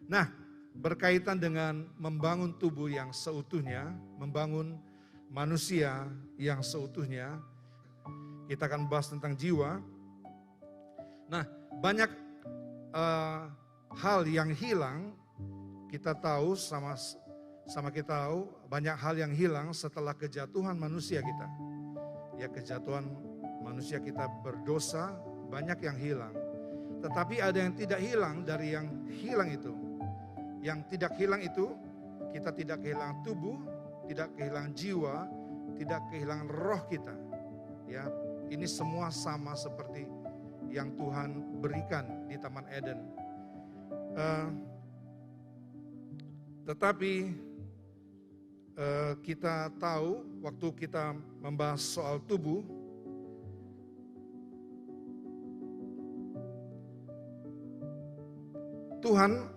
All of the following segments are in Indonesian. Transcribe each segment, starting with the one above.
Nah, berkaitan dengan membangun tubuh yang seutuhnya, membangun manusia yang seutuhnya, kita akan bahas tentang jiwa. Nah, banyak hal yang hilang, kita tahu sama kita tahu banyak hal yang hilang setelah kejatuhan manusia kita. Ya, kejatuhan manusia kita berdosa, banyak yang hilang. Tetapi ada yang tidak hilang dari yang hilang itu. Yang tidak hilang itu, kita tidak kehilangan tubuh, tidak kehilangan jiwa, tidak kehilangan roh kita. Ya, ini semua sama seperti yang Tuhan berikan di Taman Eden. Tetapi kita tahu waktu kita membahas soal tubuh, Tuhan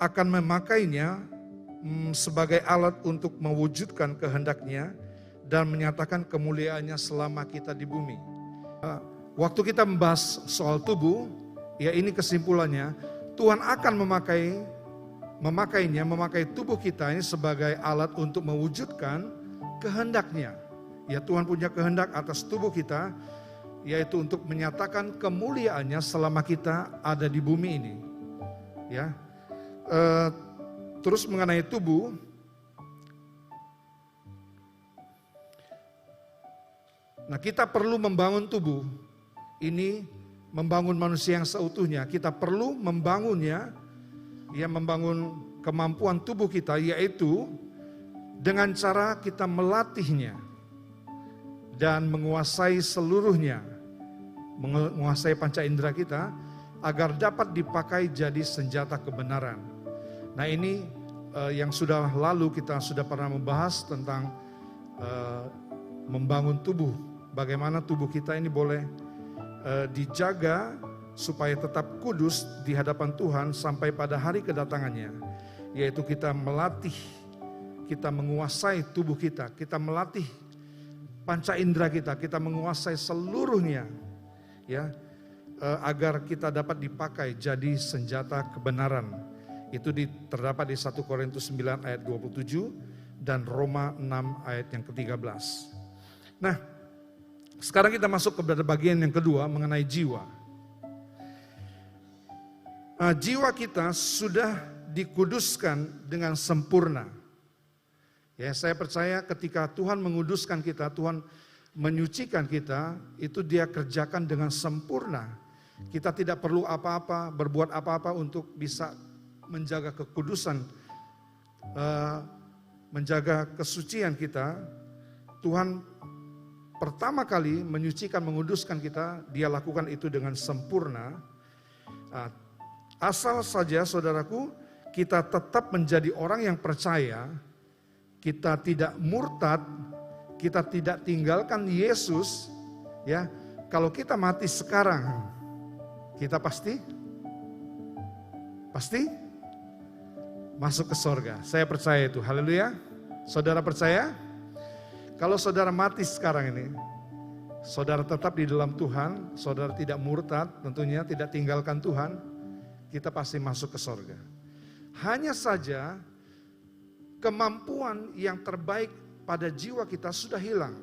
akan memakainya sebagai alat untuk mewujudkan kehendak-Nya dan menyatakan kemuliaannya selama kita di bumi. Waktu kita membahas soal tubuh, ya ini kesimpulannya, Tuhan akan memakai tubuh kita ini sebagai alat untuk mewujudkan kehendak-Nya. Ya, Tuhan punya kehendak atas tubuh kita, yaitu untuk menyatakan kemuliaannya selama kita ada di bumi ini. Ya, terus mengenai tubuh, nah kita perlu membangun tubuh ini, membangun manusia yang seutuhnya. Kita perlu membangunnya, ya, membangun kemampuan tubuh kita, yaitu dengan cara kita melatihnya dan menguasai seluruhnya, menguasai panca indera kita agar dapat dipakai jadi senjata kebenaran. Nah, ini yang sudah lalu kita sudah pernah membahas tentang membangun tubuh. Bagaimana tubuh kita ini boleh dijaga supaya tetap kudus di hadapan Tuhan sampai pada hari kedatangannya. Yaitu kita melatih, kita menguasai tubuh kita, kita melatih panca indera kita menguasai seluruhnya, ya, agar kita dapat dipakai jadi senjata kebenaran. Itu terdapat di 1 Korintus 9 ayat 27 dan Roma 6 ayat yang ke-13. Nah, sekarang kita masuk kepada bagian yang kedua mengenai jiwa. Jiwa kita sudah dikuduskan dengan sempurna. Ya, saya percaya ketika Tuhan menguduskan kita, Tuhan menyucikan kita, itu Dia kerjakan dengan sempurna. Kita tidak perlu apa-apa, berbuat apa-apa untuk bisa menjaga kekudusan, menjaga kesucian kita. Tuhan pertama kali menyucikan, menguduskan kita, Dia lakukan itu dengan sempurna. Asal saja saudaraku, kita tetap menjadi orang yang percaya, kita tidak murtad, kita tidak tinggalkan Yesus, ya. Kalau kita mati sekarang, kita pasti masuk ke sorga. Saya percaya itu, haleluya. Saudara percaya? Kalau saudara mati sekarang ini, saudara tetap di dalam Tuhan, saudara tidak murtad, tentunya tidak tinggalkan Tuhan, kita pasti masuk ke sorga. Hanya saja kemampuan yang terbaik pada jiwa kita sudah hilang.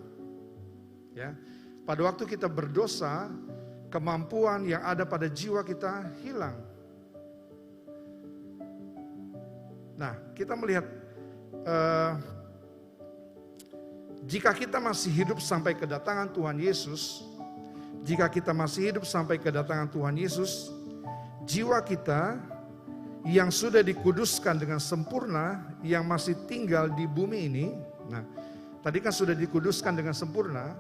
Ya, pada waktu kita berdosa, kemampuan yang ada pada jiwa kita hilang. Nah, kita melihat jika kita masih hidup sampai kedatangan Tuhan Yesus, jika kita masih hidup sampai kedatangan Tuhan Yesus, jiwa kita yang sudah dikuduskan dengan sempurna, yang masih tinggal di bumi ini. Nah, tadi kan sudah dikuduskan dengan sempurna,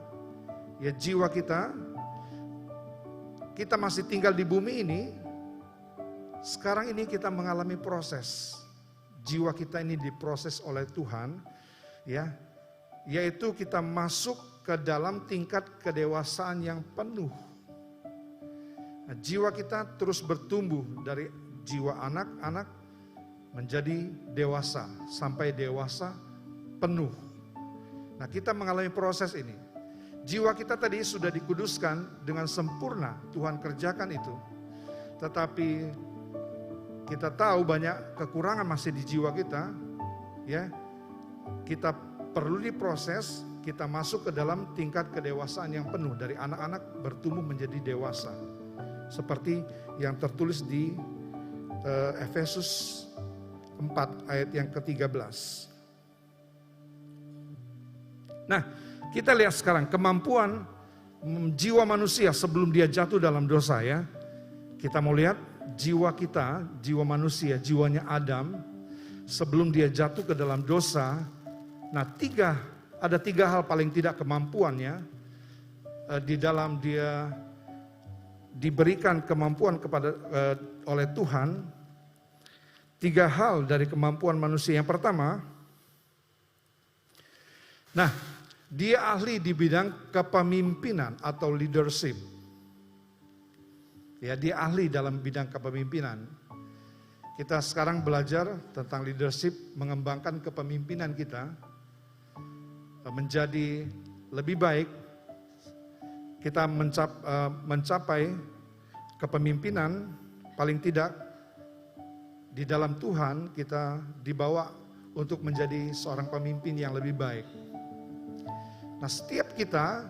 ya, jiwa kita masih tinggal di bumi ini. Sekarang ini kita mengalami proses. Jiwa kita ini diproses oleh Tuhan, ya, yaitu kita masuk ke dalam tingkat kedewasaan yang penuh. Nah, jiwa kita terus bertumbuh dari jiwa anak-anak menjadi dewasa, sampai dewasa penuh. Nah, kita mengalami proses ini. Jiwa kita tadi sudah dikuduskan dengan sempurna, Tuhan kerjakan itu. Tetapi kita tahu banyak kekurangan masih di jiwa kita, ya. Kita perlu diproses, kita masuk ke dalam tingkat kedewasaan yang penuh, dari anak-anak bertumbuh menjadi dewasa. Seperti yang tertulis di Efesus 4 ayat yang ke-13. Nah, kita lihat sekarang kemampuan jiwa manusia sebelum dia jatuh dalam dosa, ya. Kita mau lihat jiwa kita, jiwa manusia, jiwanya Adam sebelum dia jatuh ke dalam dosa. Nah, ada tiga hal paling tidak kemampuannya di dalam dia diberikan kemampuan oleh Tuhan. Tiga hal dari kemampuan manusia. Yang pertama, nah, dia ahli di bidang kepemimpinan atau leadership. Ya, dia ahli dalam bidang kepemimpinan. Kita sekarang belajar tentang leadership, mengembangkan kepemimpinan kita menjadi lebih baik. Kita mencapai kepemimpinan, paling tidak di dalam Tuhan kita dibawa untuk menjadi seorang pemimpin yang lebih baik. Nah, setiap kita,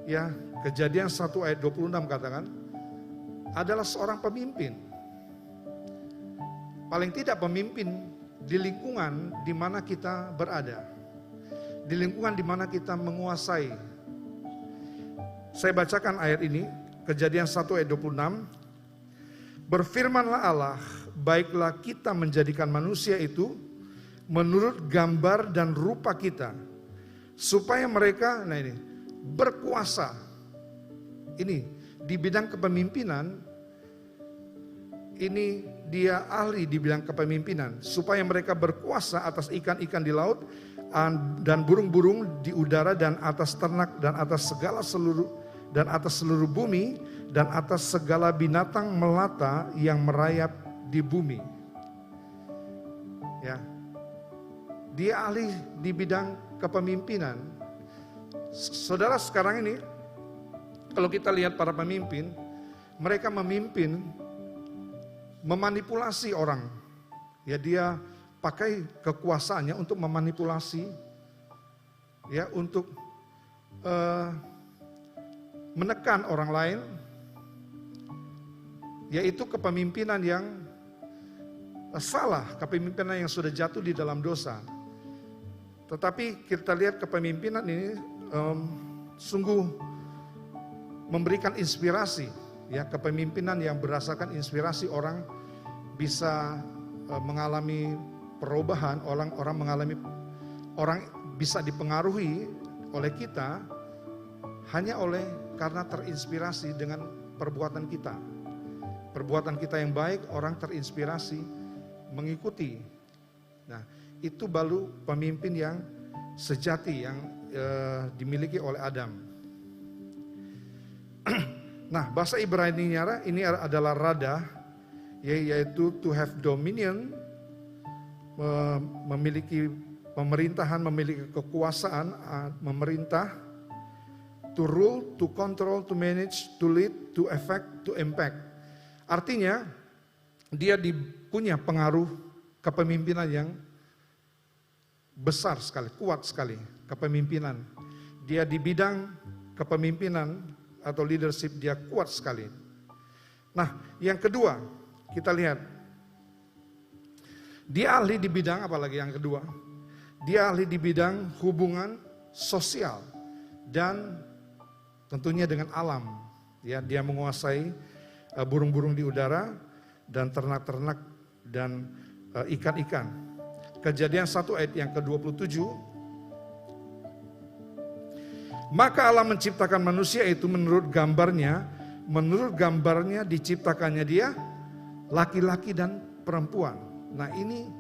ya, Kejadian 1 ayat 26 katakan, adalah seorang pemimpin. Paling tidak pemimpin di lingkungan di mana kita berada. Di lingkungan di mana kita menguasai. Saya bacakan ayat ini, Kejadian 1 ayat 26. Berfirmanlah Allah, baiklah kita menjadikan manusia itu menurut gambar dan rupa kita, supaya mereka, nah ini, berkuasa. Ini di bidang kepemimpinan, ini dia ahli di bidang kepemimpinan, supaya mereka berkuasa atas ikan-ikan di laut dan burung-burung di udara dan atas ternak dan atas seluruh bumi dan atas segala binatang melata yang merayap di bumi. Ya. Dia ahli di bidang kepemimpinan. Saudara, sekarang ini kalau kita lihat para pemimpin, mereka memimpin memanipulasi orang. Ya, dia pakai kekuasaannya untuk memanipulasi, ya, untuk menekan orang lain, yaitu kepemimpinan yang salah, kepemimpinan yang sudah jatuh di dalam dosa. Tetapi kita lihat kepemimpinan ini sungguh memberikan inspirasi, ya, kepemimpinan yang berdasarkan inspirasi orang bisa mengalami perubahan, orang bisa dipengaruhi oleh kita hanya karena terinspirasi dengan perbuatan kita. Perbuatan kita yang baik, orang terinspirasi mengikuti. Nah, itu baru pemimpin yang sejati yang dimiliki oleh Adam. Nah, bahasa Ibrani-nya ini adalah rada, yaitu to have dominion, memiliki pemerintahan, memiliki kekuasaan, memerintah, to rule, to control, to manage, to lead, to affect, to impact. Artinya, dia punya pengaruh kepemimpinan yang besar sekali, kuat sekali kepemimpinan. Dia di bidang kepemimpinan atau leadership dia kuat sekali. Nah, yang kedua, kita lihat. Dia ahli di bidang apalagi yang kedua? Dia ahli di bidang hubungan sosial dan tentunya dengan alam. Ya, dia menguasai burung-burung di udara dan ternak-ternak dan ikan-ikan. Kejadian 1 ayat yang ke-27. Maka Allah menciptakan manusia itu menurut gambarnya diciptakannya dia laki-laki dan perempuan. Nah, ini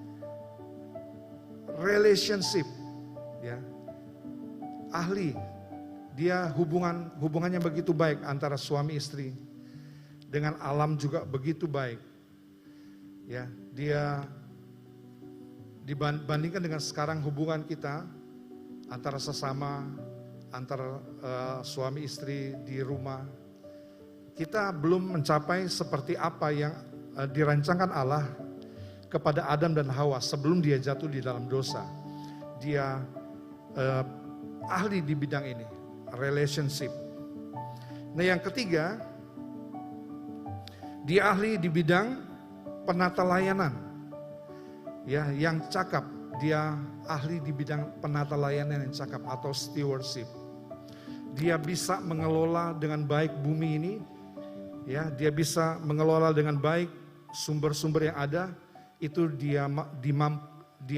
relationship, ya. Ahli. Dia hubungannya begitu baik antara suami istri. Dengan alam juga begitu baik. Ya, dia dibandingkan dengan sekarang hubungan kita antara sesama, antara suami istri di rumah, kita belum mencapai seperti apa yang dirancangkan Allah kepada Adam dan Hawa sebelum dia jatuh di dalam dosa. Dia ahli di bidang ini, relationship. Nah, yang ketiga, dia ahli di bidang penata layanan. Ya, yang cakap, dia ahli di bidang penata layanan yang cakap atau stewardship. Dia bisa mengelola dengan baik bumi ini. Ya, dia bisa mengelola dengan baik sumber-sumber yang ada. Itu dia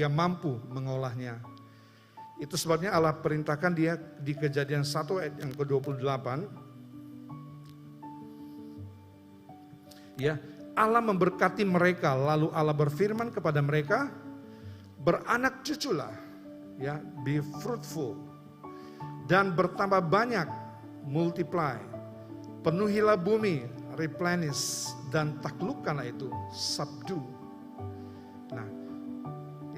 mampu mengolahnya. Itu sebabnya Allah perintahkan dia di Kejadian 1 ayat yang ke-28. Ya, Allah memberkati mereka, lalu Allah berfirman kepada mereka, beranak cuculah, ya, be fruitful dan bertambah banyak, multiply, penuhilah bumi, replenish, dan taklukkanlah itu, subdue. Nah,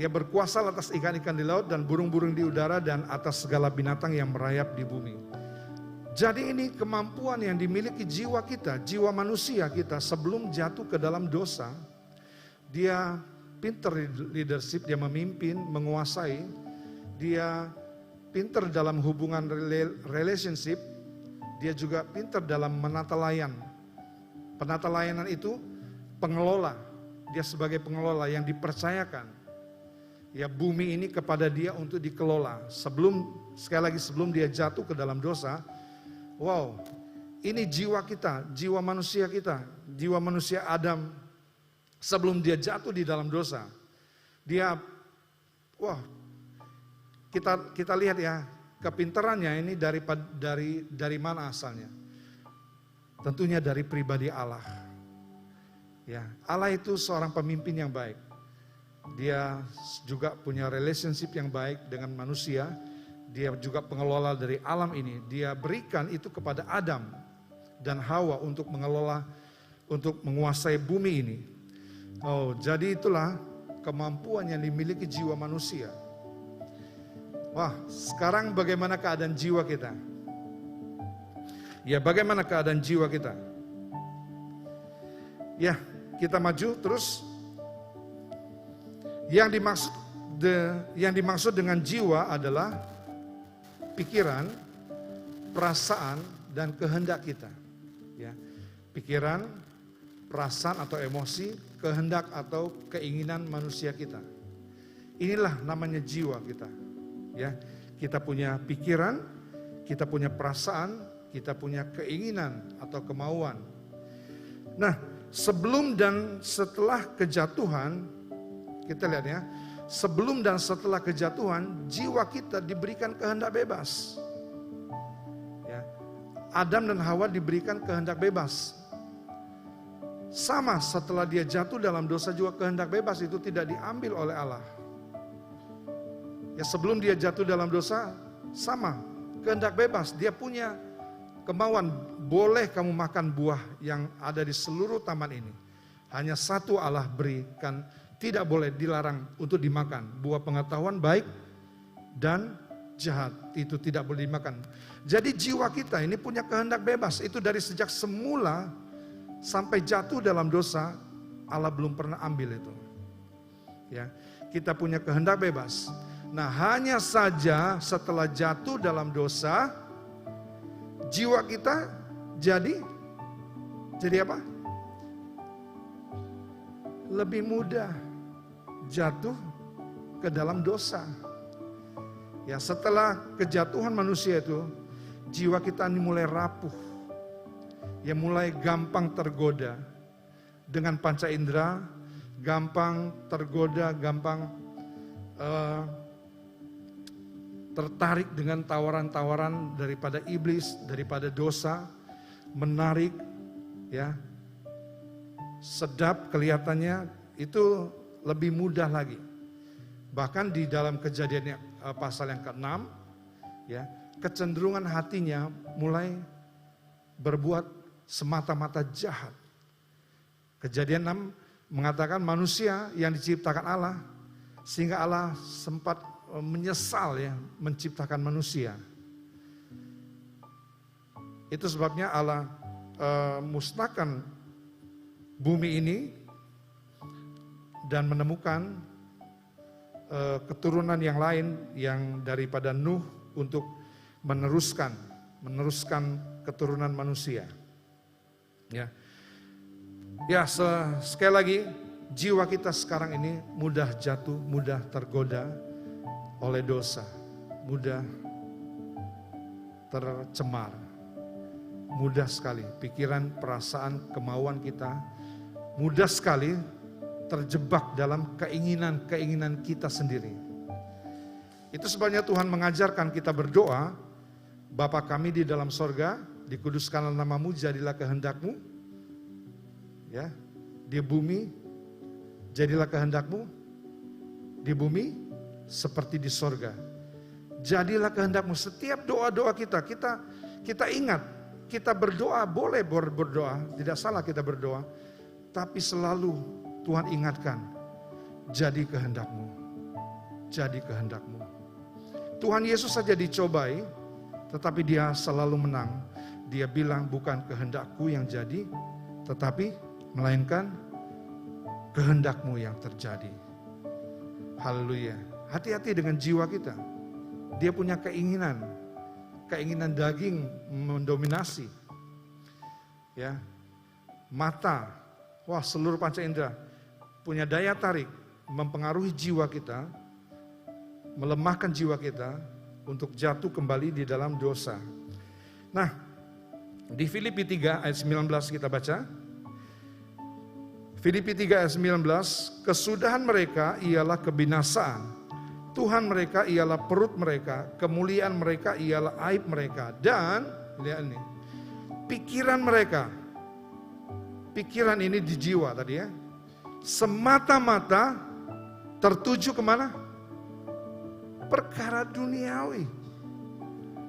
ia berkuasa atas ikan-ikan di laut dan burung-burung di udara dan atas segala binatang yang merayap di bumi. Jadi ini kemampuan yang dimiliki jiwa kita, jiwa manusia kita sebelum jatuh ke dalam dosa. Dia pinter leadership, dia memimpin, menguasai. Dia pinter dalam hubungan relationship. Dia juga pinter dalam menata layan. Penata layanan itu pengelola. Dia sebagai pengelola yang dipercayakan. Ya, bumi ini kepada dia untuk dikelola. Sekali lagi sebelum dia jatuh ke dalam dosa. Wow, ini jiwa kita, jiwa manusia kita, jiwa manusia Adam sebelum dia jatuh di dalam dosa. Dia, wah, kita lihat ya, kepintarannya ini dari mana asalnya? Tentunya dari pribadi Allah. Ya, Allah itu seorang pemimpin yang baik. Dia juga punya relationship yang baik dengan manusia. Dia juga pengelola dari alam ini. Dia berikan itu kepada Adam dan Hawa untuk mengelola, untuk menguasai bumi ini. Oh, jadi itulah kemampuan yang dimiliki jiwa manusia. Wah, sekarang bagaimana keadaan jiwa kita? Ya, bagaimana keadaan jiwa kita? Ya, kita maju terus. Yang dimaksud dengan jiwa adalah pikiran, perasaan, dan kehendak kita. Ya, pikiran, perasaan atau emosi, kehendak atau keinginan manusia kita. Inilah namanya jiwa kita. Ya, kita punya pikiran, kita punya perasaan, kita punya keinginan atau kemauan. Nah, sebelum dan setelah kejatuhan, kita lihat ya, sebelum dan setelah kejatuhan, jiwa kita diberikan kehendak bebas. Ya, Adam dan Hawa diberikan kehendak bebas. Sama setelah dia jatuh dalam dosa juga kehendak bebas itu tidak diambil oleh Allah. Ya, sebelum dia jatuh dalam dosa, sama kehendak bebas. Dia punya kemauan, boleh kamu makan buah yang ada di seluruh taman ini. Hanya satu Allah berikan, tidak boleh dilarang untuk dimakan. Buah pengetahuan baik dan jahat itu tidak boleh dimakan. Jadi jiwa kita ini punya kehendak bebas. Itu dari sejak semula sampai jatuh dalam dosa, Allah belum pernah ambil itu. Ya, kita punya kehendak bebas. Nah, hanya saja setelah jatuh dalam dosa, jiwa kita jadi apa? Lebih mudah jatuh ke dalam dosa. Ya, setelah kejatuhan manusia itu, jiwa kita ini mulai rapuh. Ya, mulai gampang tergoda dengan panca indera, gampang tergoda, gampang tertarik dengan tawaran-tawaran daripada iblis, daripada dosa, menarik, ya, sedap kelihatannya, itu lebih mudah lagi. Bahkan di dalam Kejadian pasal yang ke-6, ya, kecenderungan hatinya mulai berbuat semata-mata jahat. Kejadian 6 mengatakan manusia yang diciptakan Allah, sehingga Allah sempat menyesal ya menciptakan manusia. Itu sebabnya Allah musnahkan bumi ini dan menemukan keturunan yang lain yang daripada Nuh untuk meneruskan keturunan manusia. Ya, sekali lagi, jiwa kita sekarang ini mudah jatuh, mudah tergoda oleh dosa, mudah tercemar, mudah sekali pikiran, perasaan, kemauan kita mudah sekali terjebak dalam keinginan kita sendiri. Itu sebabnya Tuhan mengajarkan kita berdoa, Bapa kami di dalam sorga, dikuduskanlah namamu, jadilah kehendakmu, ya, di bumi, jadilah kehendakmu, di bumi seperti di sorga. Jadilah kehendakmu. Setiap doa-doa kita ingat, kita berdoa, boleh berdoa, tidak salah kita berdoa, tapi selalu Tuhan ingatkan, jadi kehendakmu, jadi kehendakmu. Tuhan Yesus saja dicobai, tetapi dia selalu menang. Dia bilang bukan kehendakku yang jadi, tetapi melainkan kehendakmu yang terjadi. Haleluya. Hati-hati dengan jiwa kita. Dia punya keinginan daging mendominasi. Ya. Mata, wah, seluruh panca indera punya daya tarik mempengaruhi jiwa kita, melemahkan jiwa kita untuk jatuh kembali di dalam dosa. Nah, di Filipi 3 ayat 19 kita baca. Filipi 3 ayat 19, kesudahan mereka ialah kebinasaan, Tuhan mereka ialah perut mereka, kemuliaan mereka ialah aib mereka, dan lihat ini, pikiran mereka, pikiran ini di jiwa tadi ya, semata-mata tertuju kemana? Perkara duniawi,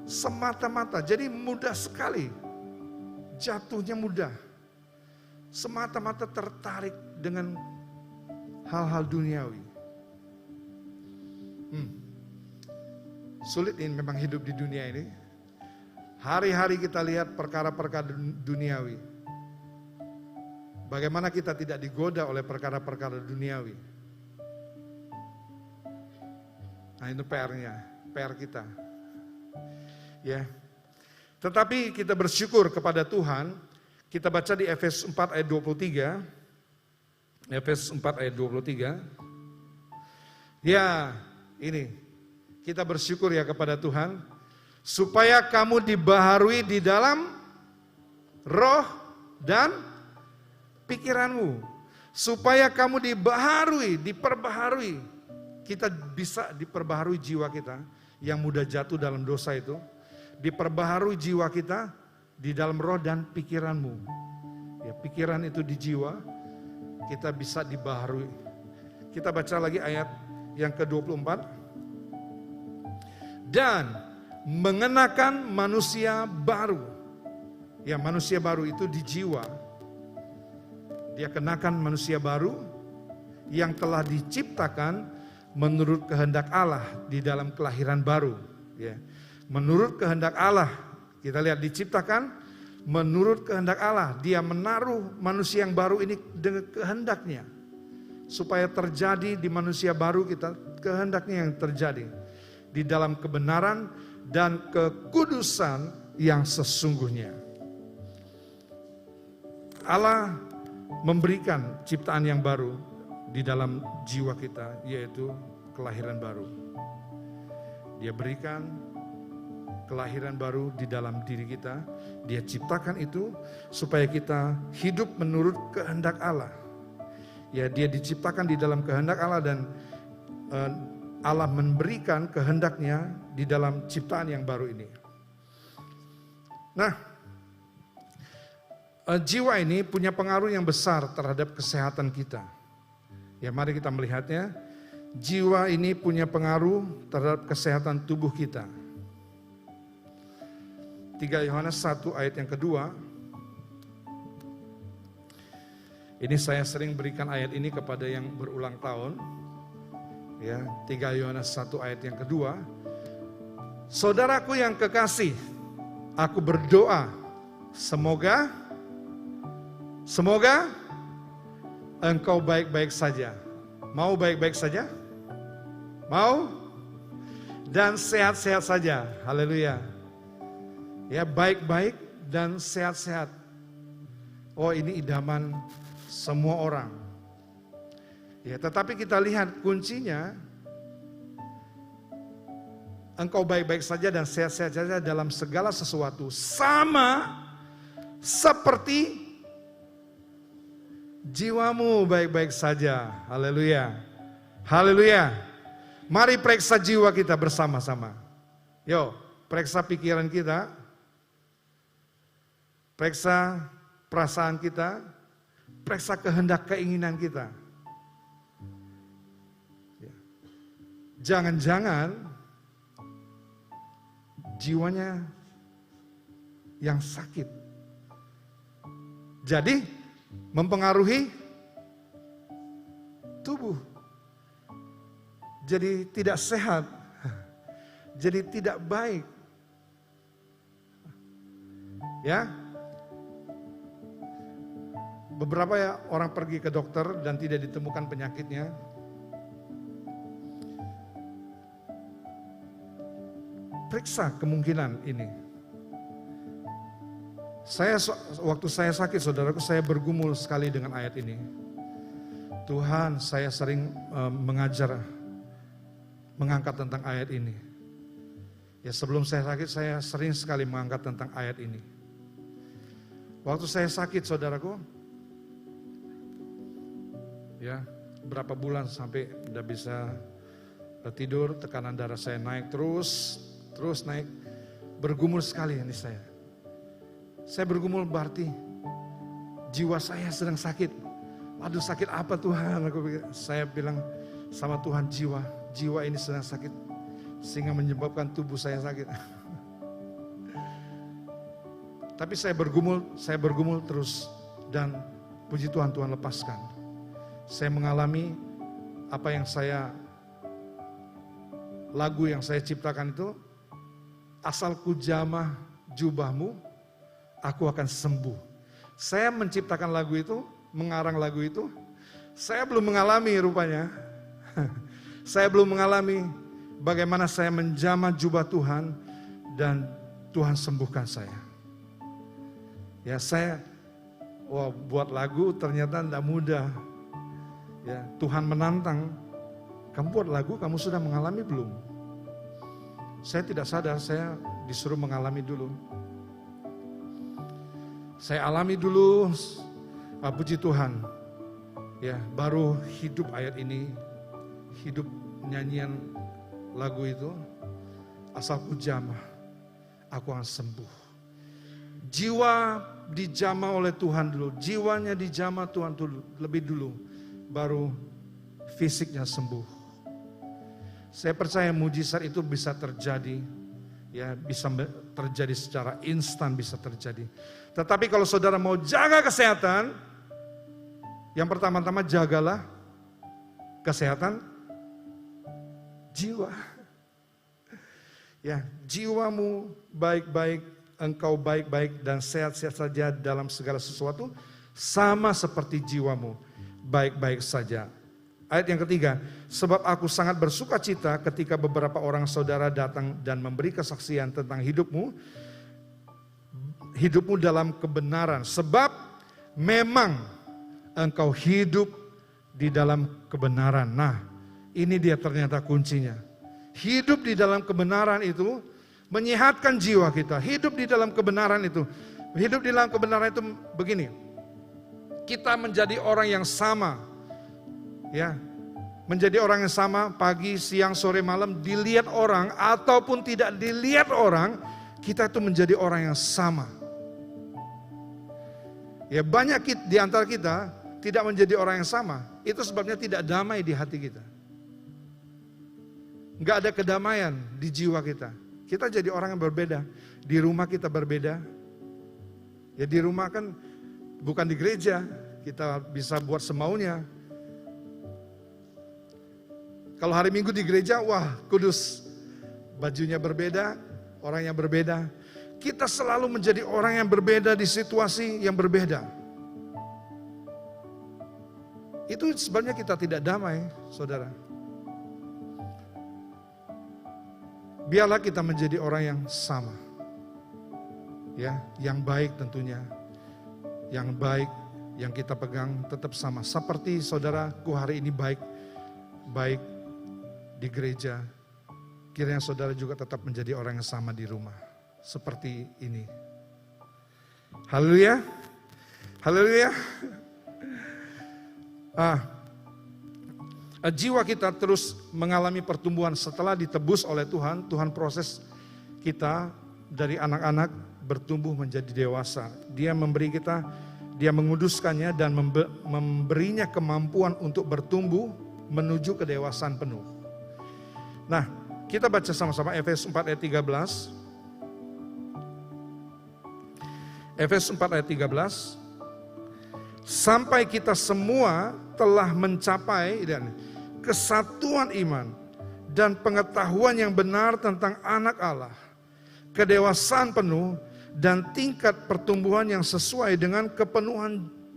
semata-mata. Jadi mudah sekali, jatuhnya mudah, semata-mata tertarik dengan hal-hal duniawi. Sulit ini memang hidup di dunia ini. Hari-hari kita lihat perkara-perkara duniawi. Bagaimana kita tidak digoda oleh perkara-perkara duniawi. Nah, itu PR kita. Ya. Tetapi kita bersyukur kepada Tuhan. Kita baca di Efesus 4 ayat 23. Efesus 4 ayat 23. Ya, ini. Kita bersyukur ya kepada Tuhan. Supaya kamu dibaharui di dalam roh dan pikiranmu. Supaya kamu diperbaharui. Kita bisa diperbaharui jiwa kita yang mudah jatuh dalam dosa itu. Diperbaharui jiwa kita di dalam roh dan pikiranmu. Ya, pikiran itu di jiwa, kita bisa dibaharui. Kita baca lagi ayat yang ke-24. Dan mengenakan manusia baru. Ya, manusia baru itu di jiwa. Dia kenakan manusia baru yang telah diciptakan menurut kehendak Allah di dalam kelahiran baru. Ya. Menurut kehendak Allah, kita lihat diciptakan menurut kehendak Allah. Dia menaruh manusia yang baru ini dengan kehendaknya. Supaya terjadi di manusia baru kita, kehendaknya yang terjadi. Di dalam kebenaran dan kekudusan yang sesungguhnya. Allah memberikan ciptaan yang baru di dalam jiwa kita, yaitu kelahiran baru. Dia berikan kelahiran baru di dalam diri kita. Dia ciptakan itu supaya kita hidup menurut kehendak Allah. Ya, dia diciptakan di dalam kehendak Allah dan Allah memberikan kehendaknya di dalam ciptaan yang baru ini. Nah, jiwa ini punya pengaruh yang besar terhadap kesehatan kita. Ya, mari kita melihatnya. Jiwa ini punya pengaruh terhadap kesehatan tubuh kita. 3 Yohanes 1 ayat yang kedua. Ini saya sering berikan ayat ini kepada yang berulang tahun. Ya, 3 Yohanes 1 ayat yang kedua. Saudaraku yang kekasih, aku berdoa semoga engkau baik-baik saja. Mau baik-baik saja? Mau? Dan sehat-sehat saja. Haleluya. Ya, baik-baik dan sehat-sehat. Oh, ini idaman semua orang. Ya, tetapi kita lihat kuncinya, engkau baik-baik saja dan sehat-sehat saja dalam segala sesuatu, sama seperti jiwamu baik-baik saja. Haleluya. Haleluya. Mari periksa jiwa kita bersama-sama. Yo, periksa pikiran kita. Periksa perasaan kita. Periksa kehendak keinginan kita. Jangan-jangan jiwanya yang sakit. Jadi mempengaruhi tubuh. Jadi tidak sehat. Jadi tidak baik. Ya. Beberapa ya orang pergi ke dokter dan tidak ditemukan penyakitnya. Periksa kemungkinan ini. Waktu saya sakit, saudaraku, saya bergumul sekali dengan ayat ini. Tuhan, saya sering mengangkat tentang ayat ini. Ya, sebelum saya sakit, saya sering sekali mengangkat tentang ayat ini. Waktu saya sakit, saudaraku, ya, berapa bulan sampai tidak bisa tidur, tekanan darah saya naik terus naik, bergumul sekali ini saya. Saya bergumul berarti jiwa saya sedang sakit. Aduh, sakit apa Tuhan? Saya bilang sama Tuhan, jiwa ini sedang sakit sehingga menyebabkan tubuh saya sakit. Tapi saya bergumul terus dan puji Tuhan, Tuhan lepaskan. Saya mengalami apa yang lagu yang saya ciptakan itu, asal ku jamah jubahmu, aku akan sembuh. Saya menciptakan lagu itu, mengarang lagu itu, saya belum mengalami rupanya. Saya belum mengalami bagaimana saya menjamah jubah Tuhan dan Tuhan sembuhkan saya. Ya, saya buat lagu ternyata tidak mudah. Ya, Tuhan menantang, kamu buat lagu, kamu sudah mengalami belum? Saya tidak sadar, saya disuruh mengalami dulu. Saya alami dulu, puji Tuhan. Ya, baru hidup ayat ini, hidup nyanyian lagu itu. Asal ku jamah, aku akan sembuh. Jiwa dijamah oleh Tuhan dulu, jiwanya dijamah Tuhan dulu, lebih dulu, baru fisiknya sembuh. Saya percaya mujizat itu bisa terjadi, ya, bisa terjadi secara instan, bisa terjadi. Tetapi kalau saudara mau jaga kesehatan, yang pertama-tama jagalah kesehatan jiwa. Ya, jiwamu baik-baik, engkau baik-baik dan sehat-sehat saja dalam segala sesuatu, sama seperti jiwamu baik-baik saja. Ayat yang ketiga, sebab aku sangat bersuka cita ketika beberapa orang saudara datang dan memberi kesaksian tentang hidupmu dalam kebenaran. Sebab memang engkau hidup di dalam kebenaran. Nah, ini dia ternyata kuncinya. Hidup di dalam kebenaran itu menyehatkan jiwa kita. Hidup di dalam kebenaran itu. Hidup di dalam kebenaran itu begini. Kita menjadi orang yang sama. Ya, menjadi orang yang sama pagi, siang, sore, malam, dilihat orang ataupun tidak dilihat orang, kita itu menjadi orang yang sama. Ya, banyak di antara kita tidak menjadi orang yang sama. Itu sebabnya tidak damai di hati kita. Enggak ada kedamaian di jiwa kita. Kita jadi orang yang berbeda. Di rumah kita berbeda. Ya, di rumah kan bukan di gereja, kita bisa buat semaunya. Kalau hari Minggu di gereja, wah kudus. Bajunya berbeda, orang yang berbeda. Kita selalu menjadi orang yang berbeda di situasi yang berbeda. itu sebenarnya kita tidak damai, saudara. Biarlah kita menjadi orang yang sama. Ya, yang baik tentunya. Yang baik yang kita pegang tetap sama. Seperti saudaraku hari ini baik di gereja. Kiranya saudara juga tetap menjadi orang yang sama di rumah. Seperti ini. Haleluya. Haleluya. Jiwa kita terus mengalami pertumbuhan setelah ditebus oleh Tuhan. Tuhan proses kita dari anak-anak bertumbuh menjadi dewasa. Dia memberi kita, dia menguduskannya dan memberinya kemampuan untuk bertumbuh menuju kedewasaan penuh. Nah, kita baca sama-sama Efesus 4 ayat 13. Efesus 4 ayat 13. Sampai kita semua telah mencapai kesatuan iman dan pengetahuan yang benar tentang anak Allah, kedewasaan penuh dan tingkat pertumbuhan yang sesuai dengan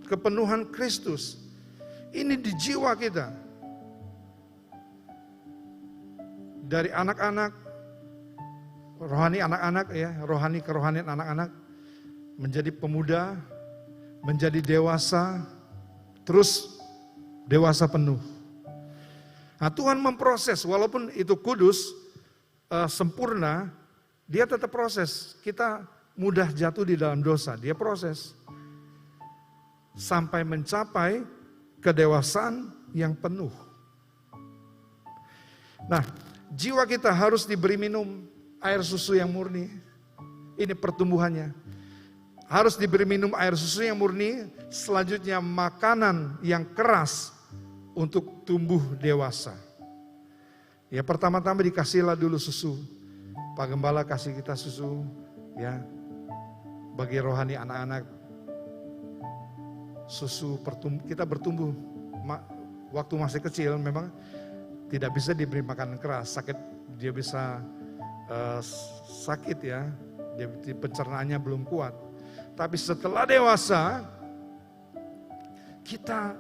kepenuhan Kristus. Ini di jiwa kita. Dari anak-anak, rohani anak-anak ya, rohani kerohanian anak-anak, menjadi pemuda, menjadi dewasa, terus dewasa penuh. Nah, Tuhan memproses, walaupun itu kudus, sempurna, dia tetap proses. Kita mudah jatuh di dalam dosa, dia proses. Sampai mencapai kedewasaan yang penuh. Nah, jiwa kita harus diberi minum air susu yang murni. Ini pertumbuhannya. Harus diberi minum air susu yang murni, selanjutnya makanan yang keras untuk tumbuh dewasa. Ya, pertama-tama dikasihlah dulu susu. Pak Gembala kasih kita susu, ya, bagi rohani anak-anak. Susu kita bertumbuh waktu masih kecil memang tidak bisa diberi makanan keras, sakit, dia bisa sakit ya, dia pencernaannya belum kuat. Tapi setelah dewasa, kita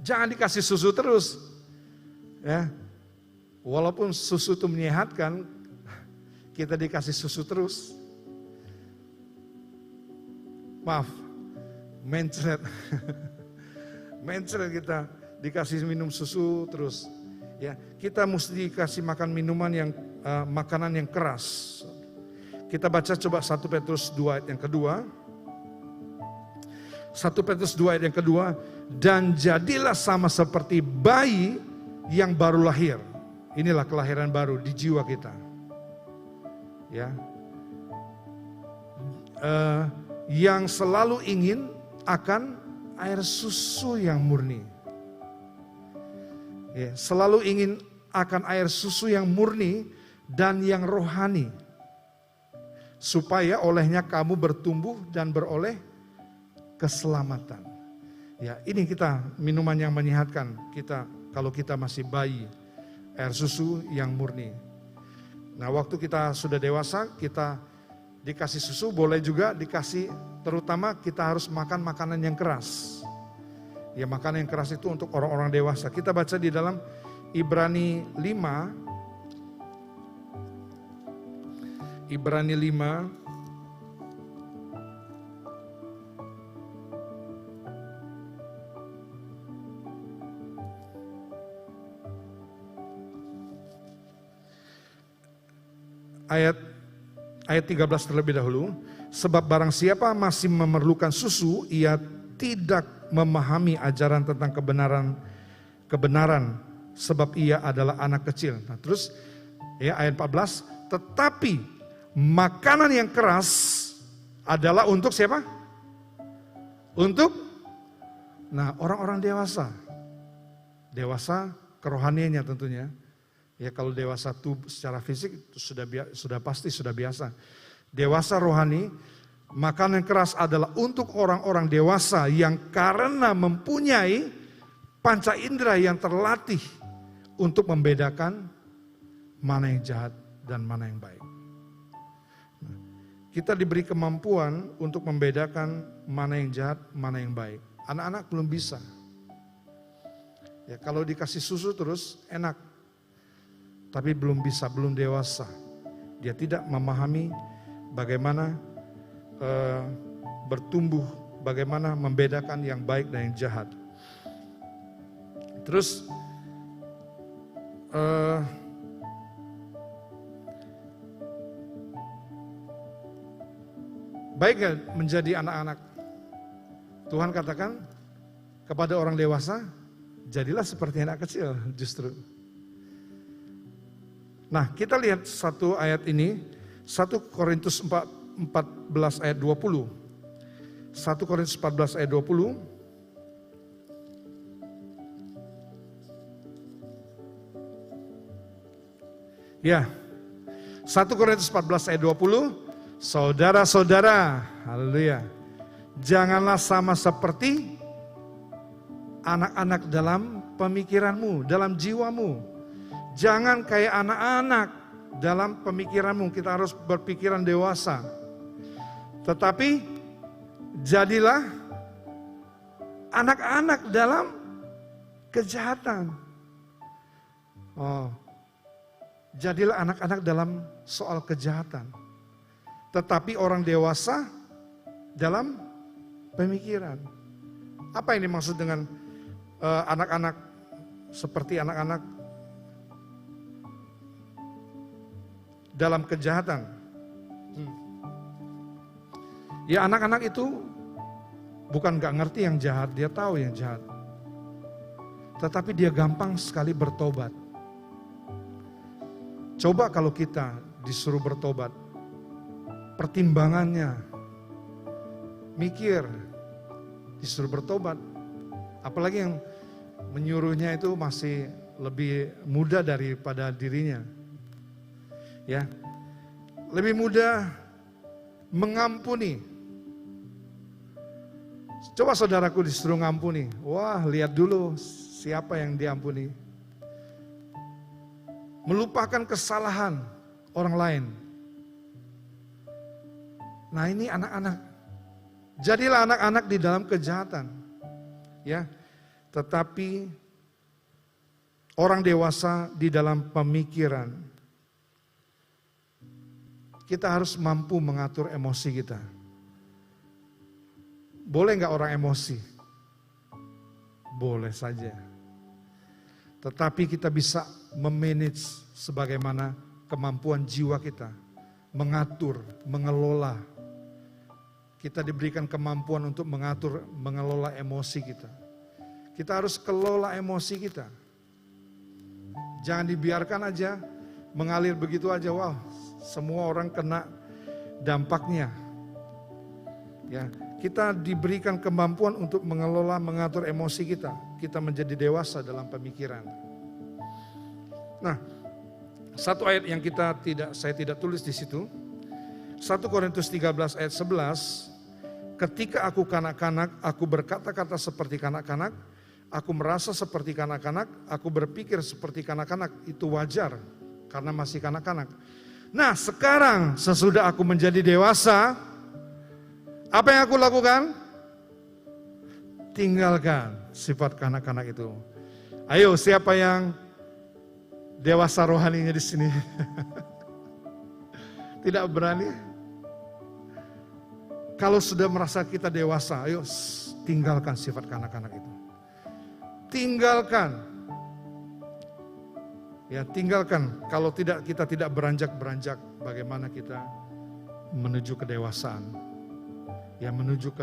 jangan dikasih susu terus. Ya. Walaupun susu itu menyehatkan, kita dikasih susu terus. Maaf, mencret. Mencret kita dikasih minum susu terus. Ya, kita mesti dikasih makan minuman yang makanan yang keras. Kita baca coba 1 Petrus 2 ayat yang kedua. 1 Petrus 2 ayat yang kedua, dan jadilah sama seperti bayi yang baru lahir. Inilah kelahiran baru di jiwa kita. Ya. Yang selalu ingin akan air susu yang murni. Ya, selalu ingin akan air susu yang murni dan yang rohani. Supaya olehnya kamu bertumbuh dan beroleh keselamatan. Ya, ini kita minuman yang menyehatkan kita kalau kita masih bayi, air susu yang murni. Nah, waktu kita sudah dewasa, kita dikasih susu, boleh juga dikasih, terutama kita harus makan makanan yang keras. Ya, makanan yang keras itu untuk orang-orang dewasa. Kita baca di dalam Ibrani 5. Ibrani 5 ayat 13 terlebih dahulu. Sebab barang siapa masih memerlukan susu, ia tidak memahami ajaran tentang kebenaran sebab ia adalah anak kecil. Nah, terus ya ayat 14, tetapi makanan yang keras adalah untuk siapa? Untuk orang-orang dewasa. Dewasa kerohaniannya tentunya. Ya, kalau dewasa tubuh secara fisik sudah pasti sudah biasa. Dewasa rohani, makanan keras adalah untuk orang-orang dewasa yang karena mempunyai panca indera yang terlatih untuk membedakan mana yang jahat dan mana yang baik. Kita diberi kemampuan untuk membedakan mana yang jahat, mana yang baik. Anak-anak belum bisa. Ya, kalau dikasih susu terus enak, tapi belum dewasa. Dia tidak memahami bagaimana bertumbuh, bagaimana membedakan yang baik dan yang jahat. Terus baik gak menjadi anak-anak? Tuhan katakan kepada orang dewasa, jadilah seperti anak kecil justru. Nah, kita lihat satu ayat ini, 1 Korintus 14 ayat 20. 1 Korintus 14 ayat 20. Ya, 1 Korintus 14 ayat 20. Saudara-saudara, haleluya, janganlah sama seperti anak-anak dalam pemikiranmu, dalam jiwamu. Jangan kayak anak-anak dalam pemikiranmu. Kita harus berpikiran dewasa. Tetapi jadilah anak-anak dalam kejahatan. Jadilah anak-anak dalam soal kejahatan. Tetapi orang dewasa dalam pemikiran. Apa ini maksud dengan anak-anak seperti anak-anak dalam kejahatan? Ya, anak-anak itu bukan gak ngerti yang jahat, dia tahu yang jahat. Tetapi dia gampang sekali bertobat. Coba kalau kita disuruh bertobat, pertimbangannya, mikir, disuruh bertobat. Apalagi yang menyuruhnya itu masih lebih muda daripada dirinya. Ya, lebih mudah mengampuni. Coba saudaraku disuruh ngampuni. Wah, lihat dulu siapa yang diampuni. Melupakan kesalahan orang lain. Nah, ini anak-anak. Jadilah anak-anak di dalam kejahatan. Ya. Tetapi orang dewasa di dalam pemikiran. Kita harus mampu mengatur emosi kita. Boleh nggak orang emosi? Boleh saja. Tetapi kita bisa memanage sebagaimana kemampuan jiwa kita. Mengatur, mengelola. Kita diberikan kemampuan untuk mengatur, mengelola emosi kita. Kita harus kelola emosi kita. Jangan dibiarkan aja mengalir begitu aja. Wah, semua orang kena dampaknya. Ya, kita diberikan kemampuan untuk mengelola, mengatur emosi kita. Kita menjadi dewasa dalam pemikiran. Nah, satu ayat yang saya tidak tulis di situ. 1 Korintus 13 ayat 11. Ketika aku kanak-kanak, aku berkata-kata seperti kanak-kanak, aku merasa seperti kanak-kanak, aku berpikir seperti kanak-kanak. Itu wajar karena masih kanak-kanak. Nah, sekarang sesudah aku menjadi dewasa, apa yang aku lakukan? Tinggalkan sifat kanak-kanak itu. Ayo, siapa yang dewasa rohaninya di sini? Tidak berani? Kalau sudah merasa kita dewasa, ayo tinggalkan sifat kanak-kanak itu. Tinggalkan. Ya, tinggalkan. Kalau tidak, kita tidak beranjak-beranjak bagaimana kita menuju kedewasaan. Ya, menuju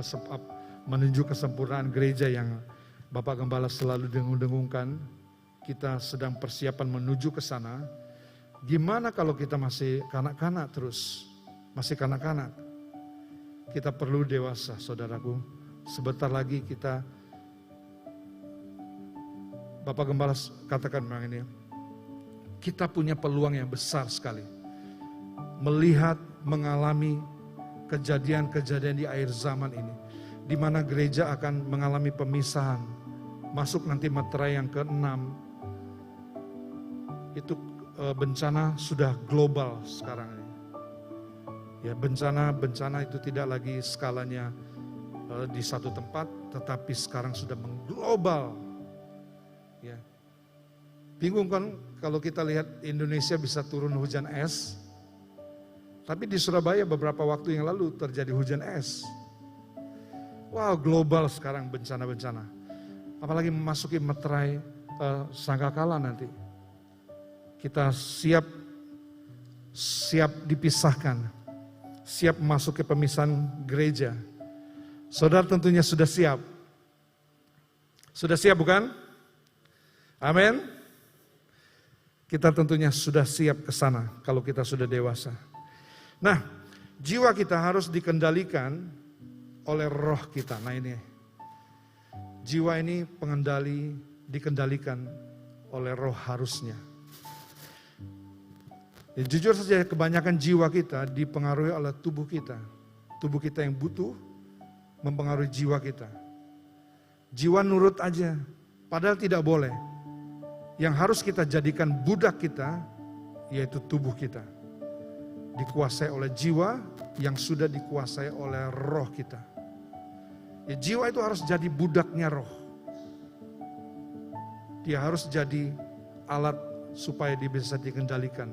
kesempurnaan gereja yang Bapak Gembala selalu dengung-dengungkan. Kita sedang persiapan menuju ke sana. Gimana kalau kita masih kanak-kanak terus? Masih kanak-kanak. Kita perlu dewasa, saudaraku. Sebentar lagi Bapak Gembala katakan memang ini. Kita punya peluang yang besar sekali. Melihat, mengalami kejadian-kejadian di akhir zaman ini. Di mana gereja akan mengalami pemisahan. Masuk nanti meterai yang ke-6. Itu bencana sudah global sekarang ini. Ya, bencana itu tidak lagi skalanya di satu tempat, tetapi sekarang sudah mengglobal. Ya. Bingung kan kalau kita lihat Indonesia bisa turun hujan es, tapi di Surabaya beberapa waktu yang lalu terjadi hujan es. Wow, global sekarang bencana-bencana. Apalagi memasuki meterai sangkakala nanti. Kita siap dipisahkan, siap masuk ke pemisahan gereja. Saudara tentunya sudah siap. Sudah siap bukan? Amin. Kita tentunya sudah siap ke sana kalau kita sudah dewasa. Nah, jiwa kita harus dikendalikan oleh roh kita. Nah ini, jiwa ini dikendalikan oleh roh harusnya. Ya, jujur saja kebanyakan jiwa kita dipengaruhi oleh tubuh kita. Tubuh kita yang butuh mempengaruhi jiwa kita. Jiwa nurut aja, padahal tidak boleh. Yang harus kita jadikan budak kita, yaitu tubuh kita. Dikuasai oleh jiwa yang sudah dikuasai oleh roh kita. Ya, jiwa itu harus jadi budaknya roh. Dia harus jadi alat supaya dia bisa dikendalikan.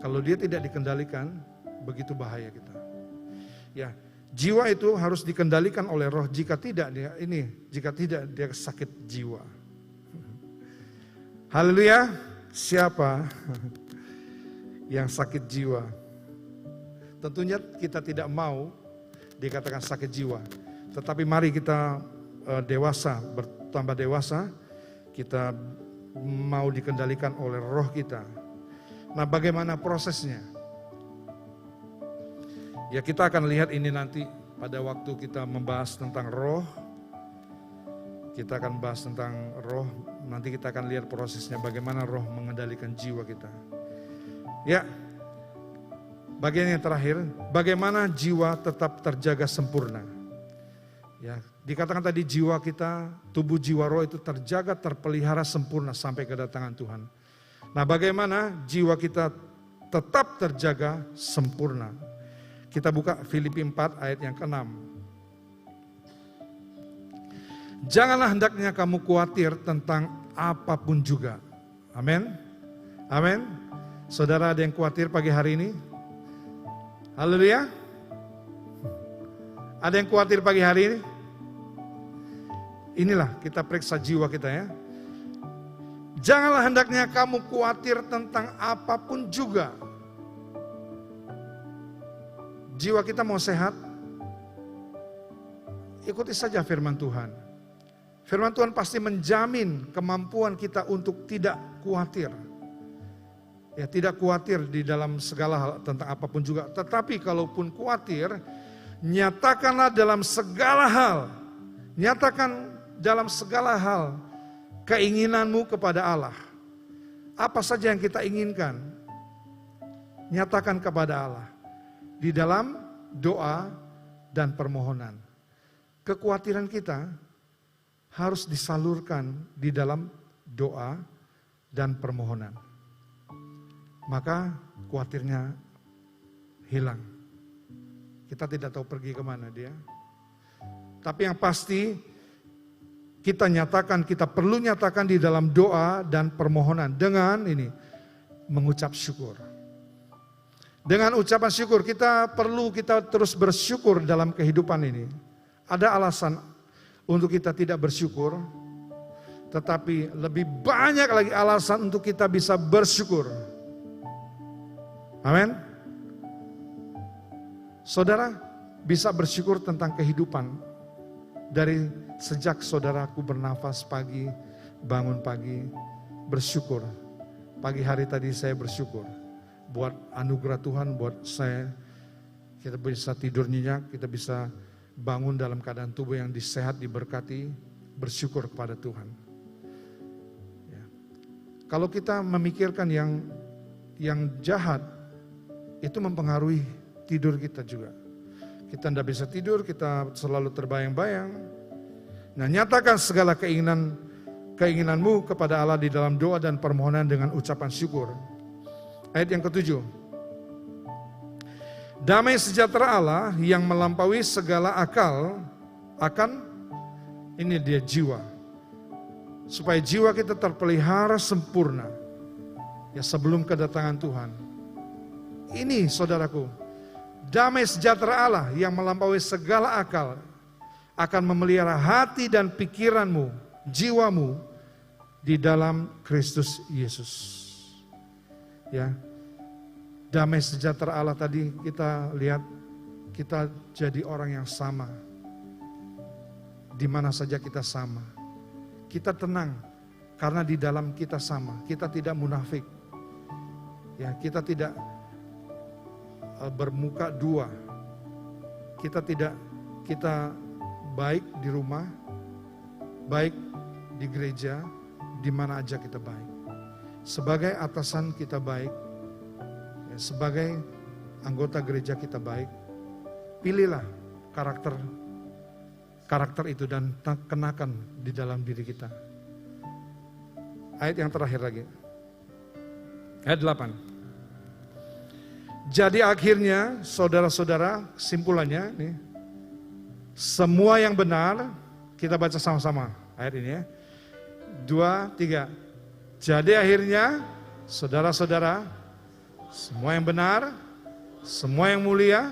Kalau dia tidak dikendalikan, begitu bahaya kita. Ya, jiwa itu harus dikendalikan oleh roh. Jika tidak dia sakit jiwa. Haleluya. Siapa yang sakit jiwa? Tentunya kita tidak mau dikatakan sakit jiwa. Tetapi mari kita bertambah dewasa, kita mau dikendalikan oleh roh kita. Nah, bagaimana prosesnya? Ya, kita akan lihat ini nanti pada waktu kita membahas tentang roh. Kita akan bahas tentang roh, nanti kita akan lihat prosesnya bagaimana roh mengendalikan jiwa kita. Ya, bagian yang terakhir, bagaimana jiwa tetap terjaga sempurna. Ya, dikatakan tadi jiwa kita, tubuh jiwa roh itu terjaga, terpelihara sempurna sampai kedatangan Tuhan. Nah, bagaimana jiwa kita tetap terjaga sempurna? Kita buka Filipi 4 ayat yang ke-6. Janganlah hendaknya kamu khawatir tentang apapun juga. Amin. Amin. Saudara ada yang khawatir pagi hari ini? Haleluya. Ada yang khawatir pagi hari ini? Inilah kita periksa jiwa kita ya. Janganlah hendaknya kamu khawatir tentang apapun juga. Jiwa kita mau sehat? Ikuti saja firman Tuhan. Firman Tuhan pasti menjamin kemampuan kita untuk tidak khawatir. Ya, tidak khawatir di dalam segala hal tentang apapun juga. Tetapi kalaupun khawatir, nyatakanlah dalam segala hal. Nyatakan dalam segala hal keinginanmu kepada Allah. Apa saja yang kita inginkan, nyatakan kepada Allah. Di dalam doa dan permohonan. Kekhawatiran kita harus disalurkan di dalam doa dan permohonan. Maka khawatirnya hilang. Kita tidak tahu pergi kemana dia. Tapi yang pasti kita perlu nyatakan di dalam doa dan permohonan. Dengan ini, mengucap syukur. Dengan ucapan syukur kita terus bersyukur dalam kehidupan ini. Ada alasan untuk kita tidak bersyukur, tetapi lebih banyak lagi alasan untuk kita bisa bersyukur. Amin. Saudara bisa bersyukur tentang kehidupan dari sejak saudaraku bernafas pagi, bangun pagi, bersyukur. Pagi hari tadi saya bersyukur buat anugerah Tuhan, buat saya. Kita bisa tidur nyenyak, kita bisa bangun dalam keadaan tubuh yang disehat, diberkati, bersyukur kepada Tuhan. Ya. Kalau kita memikirkan yang jahat, itu mempengaruhi tidur kita juga. Kita tidak bisa tidur, kita selalu terbayang-bayang. Nah, nyatakan segala keinginanmu kepada Allah di dalam doa dan permohonan dengan ucapan syukur. Ayat yang ke-7. Damai sejahtera Allah yang melampaui segala akal akan, ini dia jiwa. supaya jiwa kita terpelihara sempurna ya sebelum kedatangan Tuhan. Ini saudaraku, damai sejahtera Allah yang melampaui segala akal akan memelihara hati dan pikiranmu, jiwamu di dalam Kristus Yesus. Ya, damai sejahtera Allah tadi kita lihat, kita jadi orang yang sama. Di mana saja kita sama. Kita tenang karena di dalam kita sama. Kita tidak munafik. Ya, kita tidak bermuka dua. Kita baik di rumah, baik di gereja, di mana aja kita baik. Sebagai atasan kita baik, ya, sebagai anggota gereja kita baik. Pilihlah karakter itu dan kenakan di dalam diri kita. Ayat yang terakhir lagi. Ayat 8. Jadi akhirnya saudara-saudara, kesimpulannya nih, semua yang benar, kita baca sama-sama ayat ini ya. 2, 3. Jadi akhirnya saudara-saudara, semua yang benar, semua yang mulia,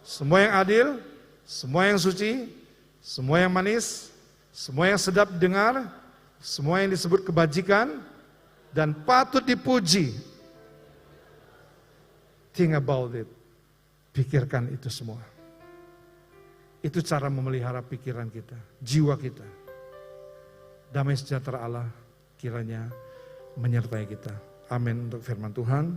semua yang adil, semua yang suci, semua yang manis, semua yang sedap dengar, semua yang disebut kebajikan dan patut dipuji. Think about it. Pikirkan itu semua. Itu cara memelihara pikiran kita, jiwa kita. Damai sejahtera Allah kiranya menyertai kita. Amin untuk firman Tuhan.